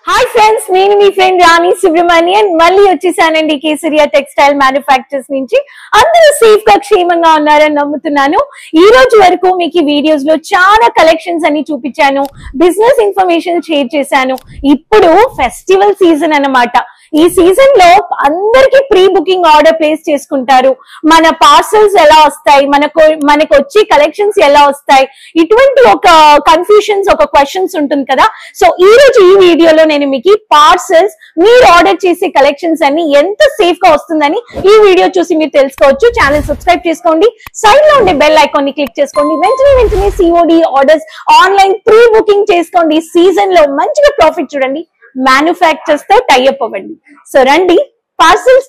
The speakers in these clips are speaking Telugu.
Hi friends, నేను మీ ఫ్రెండ్ రాణి సుబ్రహ్మణ్యన్ మళ్ళీ వచ్చేసానండి కేసరియా టెక్స్టైల్ మ్యానుఫ్యాక్చర్స్ నుంచి. అందరూ సేఫ్ గా క్షేమంగా ఉన్నారని నమ్ముతున్నాను. ఈ రోజు వరకు మీకు ఈ వీడియోస్ లో చాలా కలెక్షన్స్ అన్ని చూపించాను, బిజినెస్ ఇన్ఫర్మేషన్ షేర్ చేశాను. ఇప్పుడు ఫెస్టివల్ సీజన్ అన్నమాట. ఈ సీజన్ లో అందరికి ప్రీ బుకింగ్ ఆర్డర్ ప్లేస్ చేసుకుంటారు. మన పార్సల్స్ ఎలా వస్తాయి, మనకు వచ్చే కలెక్షన్స్ ఎలా వస్తాయి, ఇటువంటి ఒక కన్ఫ్యూషన్స్, ఒక క్వశ్చన్స్ ఉంటుంది కదా. సో ఈ రోజు ఈ వీడియోలో నేను మీకు పార్సల్స్ మీరు ఆర్డర్ చేసే కలెక్షన్స్ అన్ని ఎంత సేఫ్ గా వస్తుందని ఈ వీడియో చూసి మీరు తెలుసుకోవచ్చు. ఛానల్ సబ్స్క్రైబ్ చేసుకోండి, సైడ్ లో ఉండే బెల్ ఐకాన్ ని క్లిక్ చేసుకోండి. వెంటనే COD orders online pre booking చేసుకోండి. సీజన్ లో మంచిగా ప్రాఫిట్ చూడండి, మ్యానుఫ్యాక్చర్స్ తో టైఅప్ అవ్వండి. సో రండి పార్సల్స్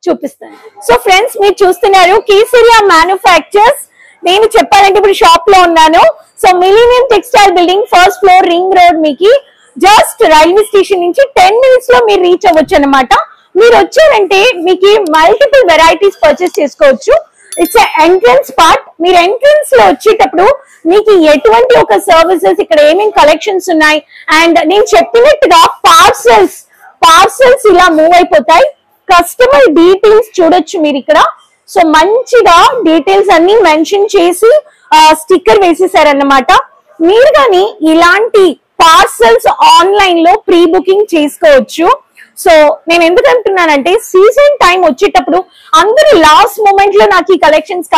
చూపిస్తాను. సో ఫ్రెండ్స్, మీరు చూస్తున్నారు కేసరియా మ్యానుఫ్యాక్చర్స్. నేను చెప్పాలంటే ఇప్పుడు షాప్ లో ఉన్నాను. So millennium textile building, first floor, ring road. మీకు జస్ట్ రైల్వే స్టేషన్ నుంచి 10 minutes లో మీరు రీచ్ అవ్వచ్చు అనమాట. మీరు వచ్చారంటే మీకు మల్టిపుల్ వెరైటీస్ పర్చేస్ చేసుకోవచ్చు. It's entrance part. మీరు ఎంట్రన్స్ లో వచ్చేటప్పుడు మీకు ఎటువంటి ఒక సర్వీసెస్, ఇక్కడ ఏమేమి కలెక్షన్స్ ఉన్నాయి, అండ్ నేను చెప్పినట్టుగా పార్సల్స్ ఇలా మూవ్ అయిపోతాయి. కస్టమర్ డీటెయిల్స్ చూడొచ్చు మీరు ఇక్కడ. సో మంచిగా డీటెయిల్స్ అన్ని మెన్షన్ చేసి స్టిక్కర్ వేసేసారన్నమాట. మీరు కానీ ఇలాంటి పార్సల్స్ ఆన్లైన్ లో ప్రీ బుకింగ్ చేసుకోవచ్చు. సో నేను ఎందుకు అంటున్నానంటే, సీజన్ టైం వచ్చేటప్పుడు అందరూ లాస్ట్ మూమెంట్ లో నాకు ఈ కలెక్షన్స్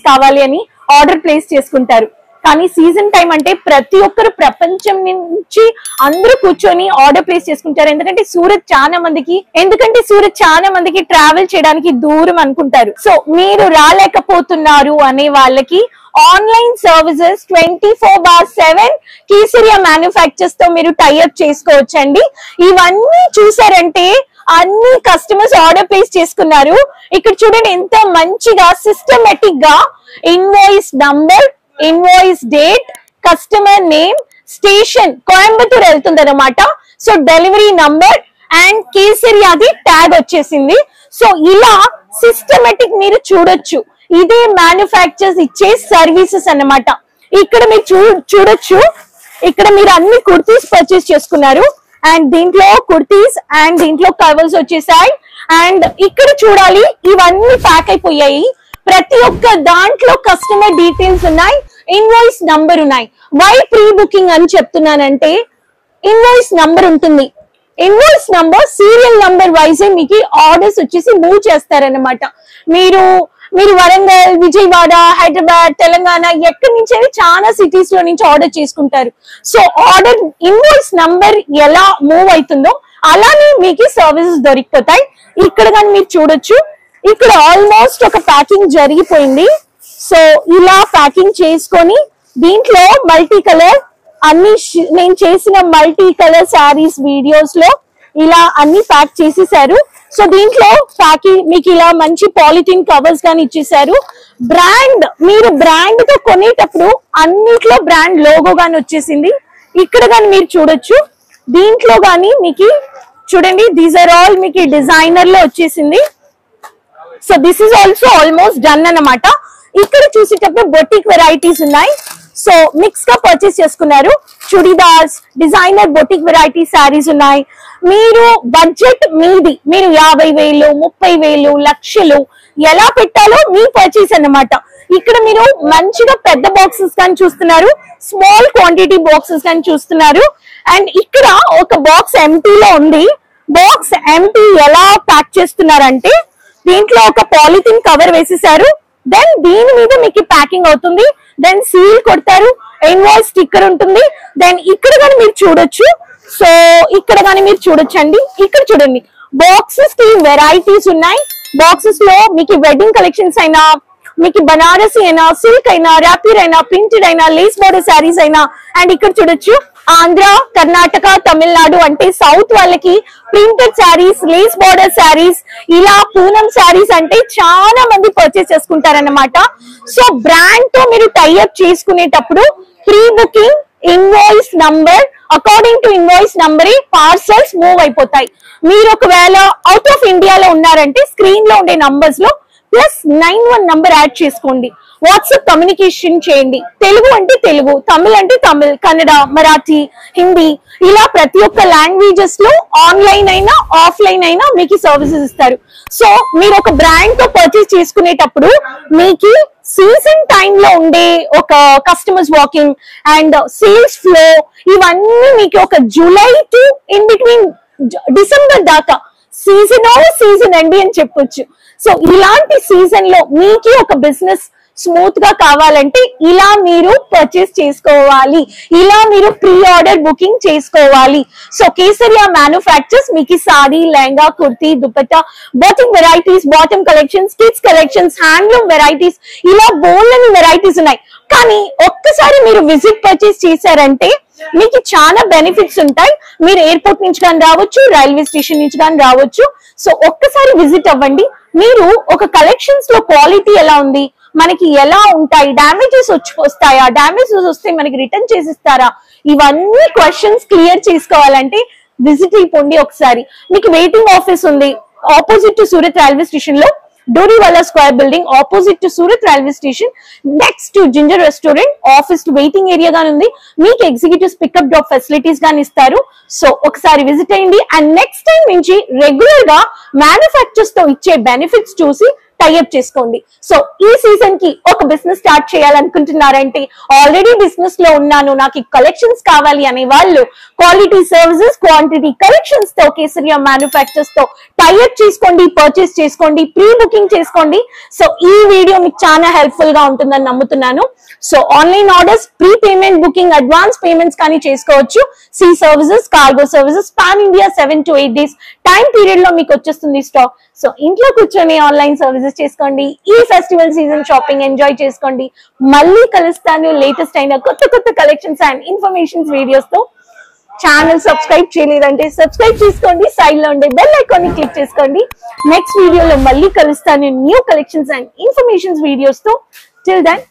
కావాలి అని ఆర్డర్ ప్లేస్ చేసుకుంటారు. కానీ సీజన్ టైం అంటే ప్రతి ఒక్కరు ప్రపంచం నుంచి అందరూ కూర్చొని ఆర్డర్ ప్లేస్ చేసుకుంటారు. ఎందుకంటే సూరత్ చాలా మందికి ట్రావెల్ చేయడానికి దూరం అనుకుంటారు. సో మీరు రాలేకపోతున్నారు అనే వాళ్ళకి ఆన్లైన్ సర్వీసెస్ 24/7 కేసరియా మ్యానుఫ్యాక్చర్స్ తో మీరు టైఅప్ చేసుకోవచ్చండి. ఇవన్నీ చూసారంటే అన్ని కస్టమర్స్ ఆర్డర్ ప్లేస్ చేసుకున్నారు. ఇక్కడ చూడండి ఎంత మంచిగా సిస్టమేటిక్ గా invoice number, invoice date, customer name, station Coimbatore వెళ్తుంది అనమాట. సో డెలివరీ నంబర్ అండ్ కేసరియాది ట్యాగ్ వచ్చేసింది. సో ఇలా సిస్టమేటిక్ మీరు చూడొచ్చు. ఇదే మ్యానుఫ్యాక్చర్స్ ఇచ్చే సర్వీసెస్ అన్నమాట. ఇక్కడ మీరు చూడొచ్చు. ఇక్కడ మీరు అన్ని కుర్తీస్ పర్చేస్ చేసుకున్నారు, అండ్ దీంట్లో కుర్తీస్ అండ్ దీంట్లో కవర్స్ వచ్చేసాయి. అండ్ ఇక్కడ చూడాలి, ఇవన్నీ ప్యాక్ అయిపోయాయి. ప్రతి ఒక్క దాంట్లో కస్టమర్ డీటెయిల్స్ ఉన్నాయి, ఇన్వాయిస్ నంబర్ ఉన్నాయి. వై ప్రీ బుకింగ్ అని చెప్తున్నానంటే, ఇన్వాయిస్ నంబర్ ఉంటుంది. Invoice number serial number wise మీకు ఆర్డర్స్ వచ్చేసి మూవ్ చేస్తారన్నమాట. మీరు వరంగల్, విజయవాడ, హైదరాబాద్, తెలంగాణ ఎక్కడి నుంచి అయినా చాలా సిటీస్ లో నుంచి ఆర్డర్ చేసుకుంటారు. సో ఆర్డర్ ఇన్వాయిస్ నంబర్ ఎలా మూవ్ అవుతుందో అలానే మీకు సర్వీసెస్ దొరికిపోతాయి. ఇక్కడ కానీ మీరు చూడొచ్చు, ఇక్కడ ఆల్మోస్ట్ ఒక ప్యాకింగ్ జరిగిపోయింది. సో ఇలా ప్యాకింగ్ చేసుకొని దీంట్లో మల్టీ కలర్ అన్ని నేను చేసిన మల్టీ కలర్ శారీస్ వీడియోస్ లో ఇలా అన్ని ప్యాక్ చేసేసారు. సో దీంట్లో ప్యాకింగ్ మీకు ఇలా మంచి పాలిథిన్ కవర్స్ గానీ ఇచ్చేసారు. బ్రాండ్, మీరు బ్రాండ్ తో కొనేటప్పుడు అన్నిట్లో బ్రాండ్ లోగో గానీ వచ్చేసింది. ఇక్కడ గానీ మీరు చూడొచ్చు, దీంట్లో గానీ మీకు చూడండి, దీస్ ఆర్ ఆల్ మీకు డిజైనర్ లో వచ్చేసింది. So this is also almost done అన్నమాట. ఇక్కడ చూసేటప్పుడు బొటిక్ వెరైటీస్ ఉన్నాయి. సో మిక్స్ గా పర్చేస్ చేసుకున్నారు. Churidars, designer boutique variety saris ఉన్నాయి. మీరు బడ్జెట్ మీది, మీరు 50,000, 30,000, లక్షలు ఎలా పెట్టాలో మీ పర్చేస్ అన్నమాట. ఇక్కడ మీరు మంచిగా పెద్ద బాక్సెస్ కానీ చూస్తున్నారు, స్మాల్ క్వాంటిటీ బాక్సెస్ కానీ చూస్తున్నారు. అండ్ ఇక్కడ ఒక బాక్స్ ఎంటీలో ఉంది. బాక్స్ ఎంటీ ఎలా ప్యాక్ చేస్తున్నారంటే, దీంట్లో ఒక పాలిథిన్ కవర్ వేసేసారు. దెన్ దీని మీద మీకు ప్యాకింగ్ అవుతుంది. దెన్ సీల్ కొడతారు, ఇన్వాయిస్ స్టిక్కర్ ఉంటుంది. దెన్ ఇక్కడ కానీ మీరు చూడొచ్చు. సో ఇక్కడ కానీ మీరు చూడొచ్చండి. ఇక్కడ చూడండి, బాక్సెస్ కి వెరైటీస్ ఉన్నాయి. బాక్సెస్ లో మీకు వెడ్డింగ్ కలెక్షన్స్ అయినా, మీకు బనారసి అయినా, సిల్క్ అయినా, ర్యాపీర్ అయినా, ప్రింటెడ్ అయినా, లేస్ బోర్డర్ శారీస్ అయినా. అండ్ ఇక్కడ చూడొచ్చు, ఆంధ్ర, కర్ణాటక, తమిళనాడు అంటే సౌత్ వాళ్ళకి printed saris, lace border saris, ఇలా పూనం శారీస్ అంటే చాలా మంది పర్చేస్ చేసుకుంటారన్నమాట. సో బ్రాండ్ తో మీరు టైఅప్ చేసుకునేటప్పుడు pre booking, invoice number, according to invoice number parcels move అయిపోతాయి. మీరు ఒకవేళ అవుట్ ఆఫ్ ఇండియాలో ఉన్నారంటే స్క్రీన్ లో ఉండే నంబర్స్ లో +91 నంబర్ యాడ్ చేసుకోండి. వాట్సాప్ కమ్యూనికేషన్ చేయండి. తెలుగు అంటే తెలుగు, తమిళ్ అంటే తమిళ్, కన్నడ, మరాఠీ, హిందీ, ఇలా ప్రతి ఒక్క లాంగ్వేజెస్ లో ఆన్లైన్ అయినా ఆఫ్లైన్ అయినా మీకు సర్వీసెస్ ఇస్తారు. సో మీరు ఒక బ్రాండ్ తో పర్చేస్ చేసుకునేటప్పుడు మీకు సీజన్ టైమ్ లో ఉండే ఒక customers walking and sales flow ఇవన్నీ మీకు ఒక July to in between December దాకా సీజన్ అండి అని చెప్పొచ్చు. సో ఇలాంటి సీజన్ లో మీకు ఒక బిజినెస్ స్మూత్ గా కావాలంటే ఇలా మీరు పర్చేస్ చేసుకోవాలి, ఇలా మీరు ప్రీ ఆర్డర్ బుకింగ్ చేసుకోవాలి. సో కేసరియా మ్యానుఫ్యాక్చర్స్ మీకు saree, lehenga, kurti, dupatta, bottom varieties, bottom collections, kids collections, handloom varieties, ఇలా బోల్డని వెరైటీస్ ఉన్నాయి. కానీ ఒక్కసారి మీరు విజిట్ పర్చేస్ చేశారంటే మీకు చాలా బెనిఫిట్స్ ఉంటాయి. మీరు ఎయిర్పోర్ట్ నుంచి కానీ రావచ్చు, రైల్వే స్టేషన్ నుంచి కానీ రావచ్చు. సో ఒక్కసారి విజిట్ అవ్వండి. మీరు ఒక కలెక్షన్స్ లో క్వాలిటీ ఎలా ఉంది, మనకి ఎలా ఉంటాయి, డ్యామేజెస్ వస్తాయా, డ్యామేజెస్ వస్తే మనకి రిటర్న్ చేసిస్తారా, ఇవన్నీ క్వశ్చన్స్ క్లియర్ చేసుకోవాలంటే విజిట్ అయిపోండి ఒకసారి. మీకు వెయిటింగ్ ఆఫీస్ ఉంది opposite to Surat railway station లో, Doriwala square building opposite to Surat railway station, next to ginger restaurant office to waiting area గాని ఉంది. మీకు ఎగ్జిక్యూటివ్స్ పికప్ డ్రాప్ ఫెసిలిటీస్ గాని ఇస్తారు. సో ఒకసారి విజిట్ అయ్యండి. అండ్ నెక్స్ట్ టైం నుంచి రెగ్యులర్ గా మ్యానుఫ్యాక్చర్స్ తో ఇచ్చే బెనిఫిట్స్ చూసి టైఅప్ చేసుకోండి. సో ఈ సీజన్ కి ఒక బిజినెస్ స్టార్ట్ చేయాలనుకుంటున్నారంటే, ఆల్రెడీ బిజినెస్ లో ఉన్నాను, నాకు ఈ కలెక్షన్స్ కావాలి అనే వాళ్ళు క్వాలిటీ సర్వీసెస్, క్వాంటిటీ కలెక్షన్స్ తో కేసరియా మ్యానుఫ్యాక్చర్స్ తో టైఅప్ చేసుకోండి, పర్చేస్ చేసుకోండి, ప్రీ బుకింగ్ చేసుకోండి. సో ఈ వీడియో మీకు చాలా హెల్ప్ఫుల్ గా ఉంటుందని నమ్ముతున్నాను. So online orders, pre payment, booking, advance payments కానీ చేసుకోవచ్చు. Sea services, cargo services, pan India 7 to 8 days time period లో మీకు వచ్చేస్తుంది స్టాక్. సో ఇంట్లో కూర్చొని ఆన్లైన్ సర్వీసెస్ చేసుకోండి. ఈ ఫెస్టివల్ సీజన్ షాపింగ్ ఎంజాయ్ చేసుకోండి. మళ్ళీ కలుస్తాను లేటెస్ట్ అయిన కొత్త కలెక్షన్స్ అండ్ ఇన్ఫర్మేషన్స్ వీడియోస్ తో. ఛానల్ సబ్స్క్రైబ్ చేయలేదంటే సబ్స్క్రైబ్ చేసుకోండి, సైడ్ లో ఉండే బెల్ ఐకాన్ ని క్లిక్ చేసుకోండి. నెక్స్ట్ వీడియోలో మళ్ళీ కలుస్తాను new collections and informations videos తో. Till then